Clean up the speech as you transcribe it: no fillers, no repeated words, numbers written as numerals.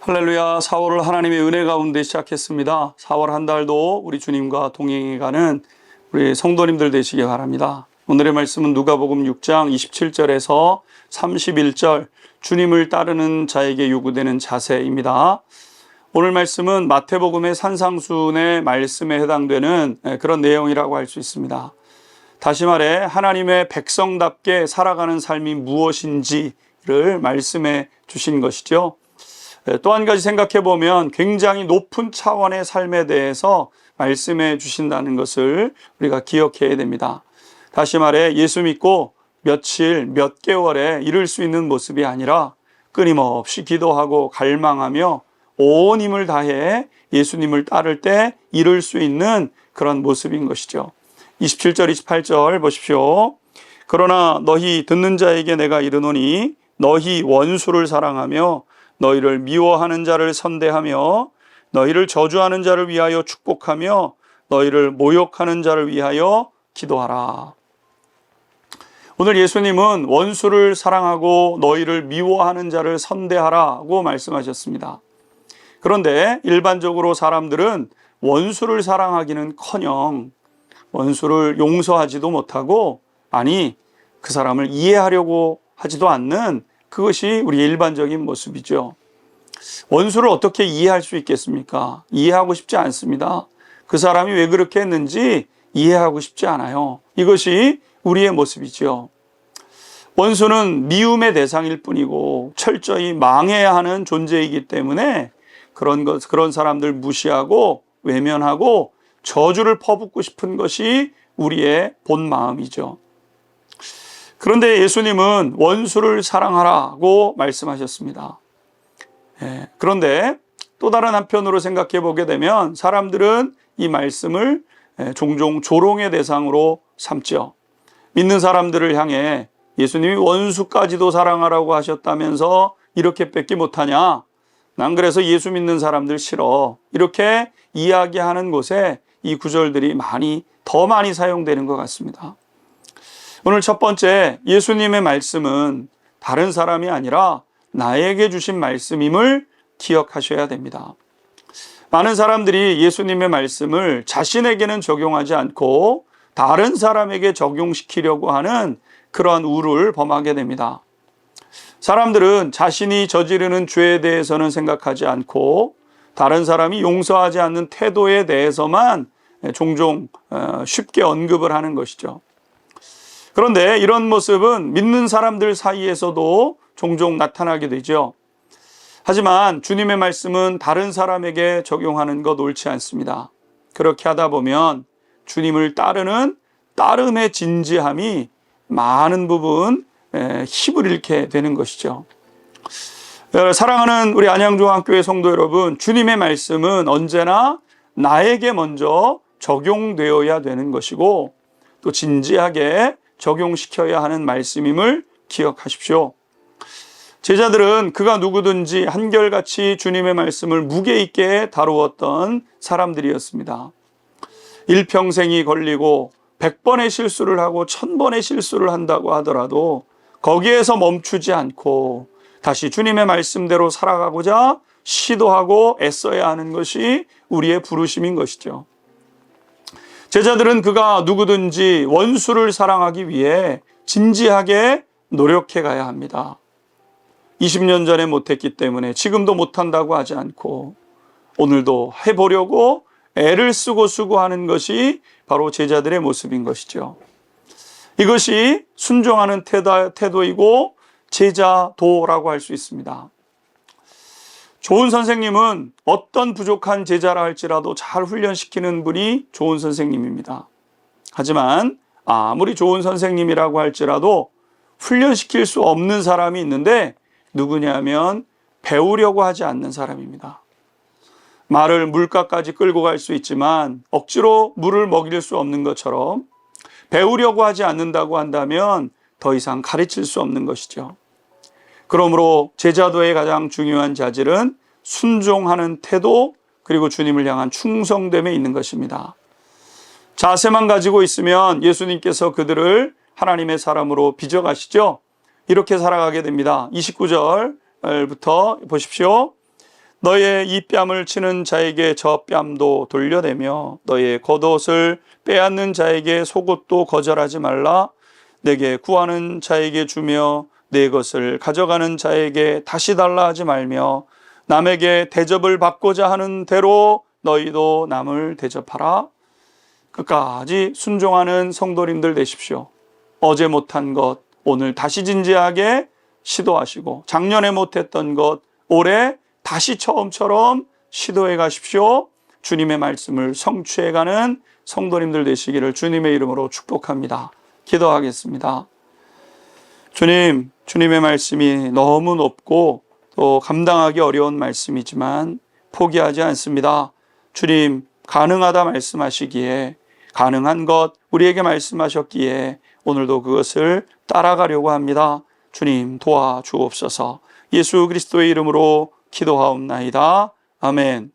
할렐루야. 4월을 하나님의 은혜 가운데 시작했습니다. 4월 한 달도 우리 주님과 동행해가는 우리 성도님들 되시기 바랍니다. 오늘의 말씀은 누가복음 6장 27절에서 31절, 주님을 따르는 자에게 요구되는 자세입니다. 오늘 말씀은 마태복음의 산상수훈의 말씀에 해당되는 그런 내용이라고 할 수 있습니다. 다시 말해 하나님의 백성답게 살아가는 삶이 무엇인지를 말씀해 주신 것이죠. 또 한 가지 생각해 보면 굉장히 높은 차원의 삶에 대해서 말씀해 주신다는 것을 우리가 기억해야 됩니다. 다시 말해 예수 믿고 며칠, 몇 개월에 이룰 수 있는 모습이 아니라 끊임없이 기도하고 갈망하며 온 힘을 다해 예수님을 따를 때 이룰 수 있는 그런 모습인 것이죠. 27절, 28절 보십시오. 그러나 너희 듣는 자에게 내가 이르노니 너희 원수를 사랑하며 너희를 미워하는 자를 선대하며 너희를 저주하는 자를 위하여 축복하며 너희를 모욕하는 자를 위하여 기도하라. 오늘 예수님은 원수를 사랑하고 너희를 미워하는 자를 선대하라고 말씀하셨습니다. 그런데 일반적으로 사람들은 원수를 사랑하기는커녕 원수를 용서하지도 못하고, 아니 그 사람을 이해하려고 하지도 않는, 그것이 우리의 일반적인 모습이죠. 원수를 어떻게 이해할 수 있겠습니까? 이해하고 싶지 않습니다. 그 사람이 왜 그렇게 했는지 이해하고 싶지 않아요. 이것이 우리의 모습이죠. 원수는 미움의 대상일 뿐이고 철저히 망해야 하는 존재이기 때문에 그런 사람들 무시하고 외면하고 저주를 퍼붓고 싶은 것이 우리의 본 마음이죠. 그런데 예수님은 원수를 사랑하라고 말씀하셨습니다. 그런데 또 다른 한편으로 생각해 보게 되면 사람들은 이 말씀을 종종 조롱의 대상으로 삼죠. 믿는 사람들을 향해 예수님이 원수까지도 사랑하라고 하셨다면서 이렇게밖에 못하냐? 난 그래서 예수 믿는 사람들 싫어. 이렇게 이야기하는 곳에 이 구절들이 더 많이 사용되는 것 같습니다. 오늘 첫 번째, 예수님의 말씀은 다른 사람이 아니라 나에게 주신 말씀임을 기억하셔야 됩니다. 많은 사람들이 예수님의 말씀을 자신에게는 적용하지 않고 다른 사람에게 적용시키려고 하는 그러한 우를 범하게 됩니다. 사람들은 자신이 저지르는 죄에 대해서는 생각하지 않고 다른 사람이 용서하지 않는 태도에 대해서만 종종 쉽게 언급을 하는 것이죠. 그런데 이런 모습은 믿는 사람들 사이에서도 종종 나타나게 되죠. 하지만 주님의 말씀은 다른 사람에게 적용하는 것 옳지 않습니다. 그렇게 하다 보면 주님을 따르는 따름의 진지함이 많은 부분 힘을 잃게 되는 것이죠. 사랑하는 우리 안양중앙교회 성도 여러분, 주님의 말씀은 언제나 나에게 먼저 적용되어야 되는 것이고 또 진지하게 적용시켜야 하는 말씀임을 기억하십시오. 제자들은 그가 누구든지 한결같이 주님의 말씀을 무게 있게 다루었던 사람들이었습니다. 일평생이 걸리고 100번의 실수를 하고 1000번의 실수를 한다고 하더라도 거기에서 멈추지 않고 다시 주님의 말씀대로 살아가고자 시도하고 애써야 하는 것이 우리의 부르심인 것이죠. 제자들은 그가 누구든지 원수를 사랑하기 위해 진지하게 노력해 가야 합니다. 20년 전에 못했기 때문에 지금도 못한다고 하지 않고 오늘도 해보려고 애를 쓰고 하는 것이 바로 제자들의 모습인 것이죠. 이것이 순종하는 태도이고 제자도라고 할 수 있습니다. 좋은 선생님은 어떤 부족한 제자라 할지라도 잘 훈련시키는 분이 좋은 선생님입니다. 하지만 아무리 좋은 선생님이라고 할지라도 훈련시킬 수 없는 사람이 있는데 누구냐면 배우려고 하지 않는 사람입니다. 말을 물가까지 끌고 갈 수 있지만 억지로 물을 먹일 수 없는 것처럼 배우려고 하지 않는다고 한다면 더 이상 가르칠 수 없는 것이죠. 그러므로 제자도의 가장 중요한 자질은 순종하는 태도, 그리고 주님을 향한 충성됨에 있는 것입니다. 자세만 가지고 있으면 예수님께서 그들을 하나님의 사람으로 빚어가시죠. 이렇게 살아가게 됩니다. 29절부터 보십시오. 너의 이 뺨을 치는 자에게 저 뺨도 돌려대며 너의 겉옷을 빼앗는 자에게 속옷도 거절하지 말라. 내게 구하는 자에게 주며 내 것을 가져가는 자에게 다시 달라 하지 말며 남에게 대접을 받고자 하는 대로 너희도 남을 대접하라. 끝까지 순종하는 성도님들 되십시오. 어제 못한 것 오늘 다시 진지하게 시도하시고 작년에 못했던 것 올해 다시 처음처럼 시도해 가십시오. 주님의 말씀을 성취해가는 성도님들 되시기를 주님의 이름으로 축복합니다. 기도하겠습니다. 주님, 주님의 말씀이 너무 높고 또 감당하기 어려운 말씀이지만 포기하지 않습니다. 주님, 가능하다 말씀하시기에 가능한 것 우리에게 말씀하셨기에 오늘도 그것을 따라가려고 합니다. 주님 도와주옵소서. 예수 그리스도의 이름으로 기도하옵나이다. 아멘.